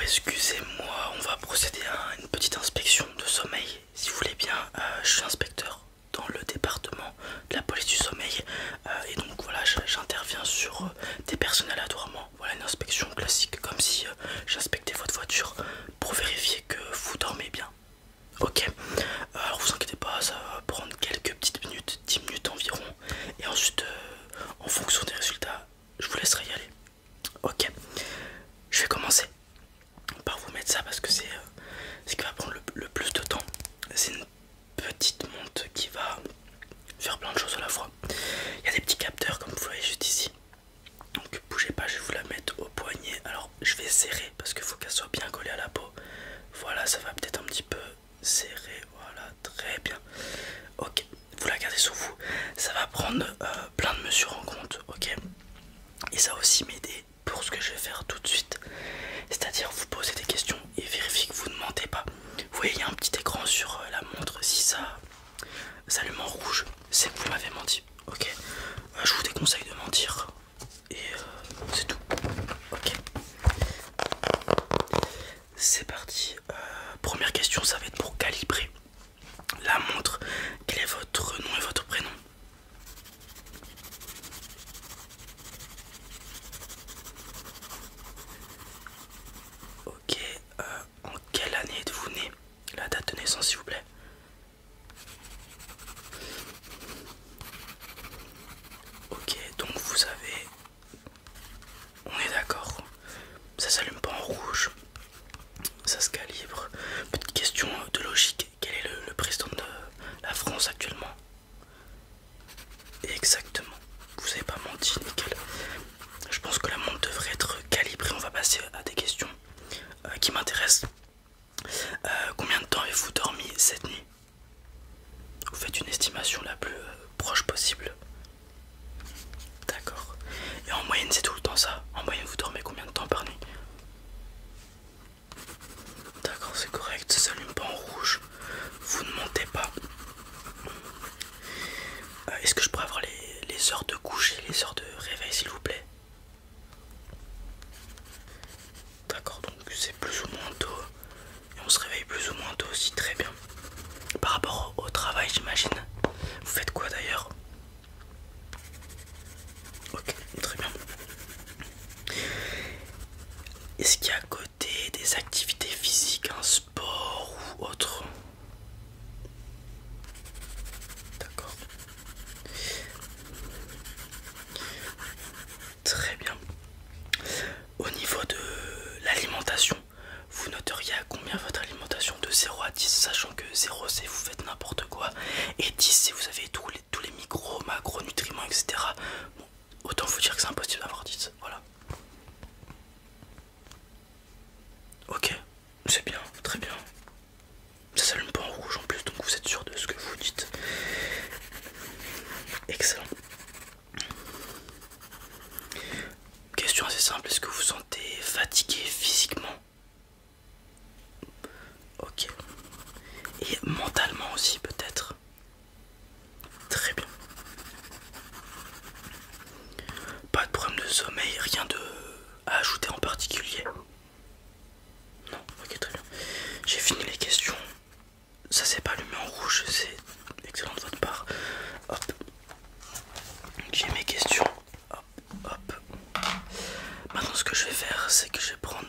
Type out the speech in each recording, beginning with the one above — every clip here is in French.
excusez-moi, on va procéder à une petite inspection de sommeil. Si vous voulez bien, je suis inspecteur dans le département de la police du sommeil. Et donc voilà, j'interviens sur des personnes aléatoirement. Voilà une inspection classique, comme si j'inspectais votre voiture pour vérifier que vous dormez bien. Ok, alors vous inquiétez pas, ça va prendre quelques petites minutes, 10 minutes environ. Et ensuite, en fonction des résultats, je vous laisserai y aller. Ok, je vais commencer par vous mettre ça parce que c'est ce qui va prendre le plus de temps. C'est une petite montre qui va faire plein de choses à la fois. Il y a des petits capteurs comme vous voyez juste ici. Donc bougez pas, je vais vous la mettre au poignet. Alors je vais serrer parce qu'il faut qu'elle soit bien collée à la peau. Voilà, ça va peut-être un petit peu serrer. Voilà, très bien. Ok, vous la gardez sur vous. Ça va prendre plein de mesures en compte. Ok, et ça va aussi m'aider pour ce que je vais faire tout de suite. C'est-à-dire vous poser des questions et vérifier que vous ne mentez pas. Vous voyez, il y a un petit écran sur la montre. Si ça s'allume en rouge, c'est que vous m'avez menti. Ok, je vous déconseille de mentir. Et c'est tout. Ok, c'est parti. Première question, ça va être pour calibrer la montre. Quel est votre nom et votre prénom? Ok, en quelle année êtes-vous né? La date de naissance s'il vous plaît. Ok, donc vous avez... On est d'accord. Ça s'allume pas en rouge. Ça se calibre. Petite question de logique. Quel est le président de la France actuellement? Exactement. Vous avez pas menti, nickel. Je pense que la montre devrait être calibrée. On va passer à des questions qui m'intéressent. Combien de temps avez-vous dormi cette nuit? Vous faites une estimation la plus proche possible. D'accord. Et en moyenne c'est tout le temps ça? En moyenne vous dormez combien de temps par nuit? D'accord, c'est correct, ça s'allume pas en rouge. Vous ne mentez pas. Est-ce que je pourrais avoir les heures de coucher, les heures de réveil s'il vous plaît? D'accord, donc c'est plus ou moins tôt. Et on se réveille plus ou moins tôt aussi, très bien. Par rapport au travail j'imagine. Vous faites quoi d'ailleurs? Ok, très bien. Est-ce qu'il y a à côté des activités physiques, un sport ou autre? D'accord. Très bien. Au niveau de l'alimentation, vous noteriez à combien votre alimentation de 0 à 10, sachant que 0 c'est vous faites n'importe quoi et 10 c'est vous avez tous les micros, macronutriments, etc. Bon, autant vous dire que c'est impossible d'avoir 10, voilà. Ok, c'est bien, très bien. Ça s'allume pas en rouge en plus, donc vous êtes sûr de ce que vous dites. Excellent. Question assez simple, est-ce que vous vous sentez fatigué physiquement? Ok. Et mentalement aussi peut-être? Très bien. Pas de problème de sommeil, rien de à ajouter en particulier? Non, ok très bien. J'ai fini les questions. Ça s'est pas allumé en rouge, c'est excellent de votre part. Hop. J'ai mes questions. Hop, hop. Maintenant ce que je vais faire, c'est que je vais prendre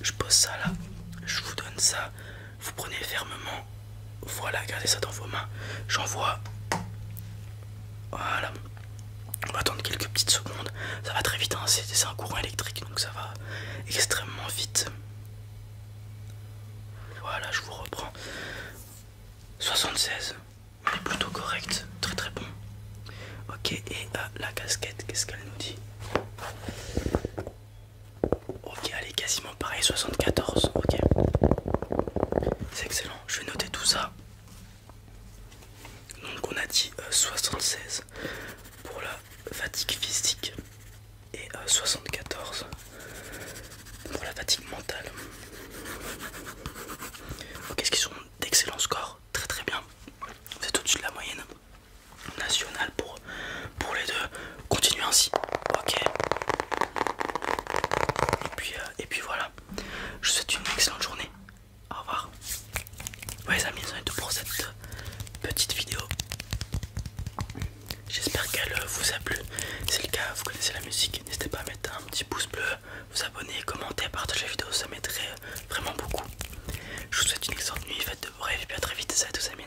je pose ça là, je vous donne ça, vous prenez fermement, voilà, gardez ça dans vos mains, j'envoie, voilà, on va attendre quelques petites secondes, ça va très vite, hein. C'est un courant électrique donc ça va extrêmement vite. Voilà, je vous reprends. 76, on est plutôt correct, très très bon. Ok, et la casquette, qu'est-ce qu'elle nous dit? Ok, elle est quasiment pareil, 74, ok. C'est excellent, je vais noter tout ça. Donc on a dit 76 pour la fatigue physique et 74 pour la fatigue mentale. Ok, ce qui sont d'excellents scores, très très bien. Vous êtes au-dessus de la moyenne nationale pour les deux. Continuez ainsi, ok. Et puis voilà, je vous souhaite une excellente journée. Au revoir. Ouais les amis, ça va être tout pour cette petite vidéo. J'espère qu'elle vous a plu. Si c'est le cas, vous connaissez la musique, n'hésitez pas à mettre un petit pouce bleu, vous abonner, commenter, partager la vidéo, ça m'aiderait vraiment beaucoup. Je vous souhaite une excellente nuit, faites de beaux rêves et puis à très vite, salut à tous amis.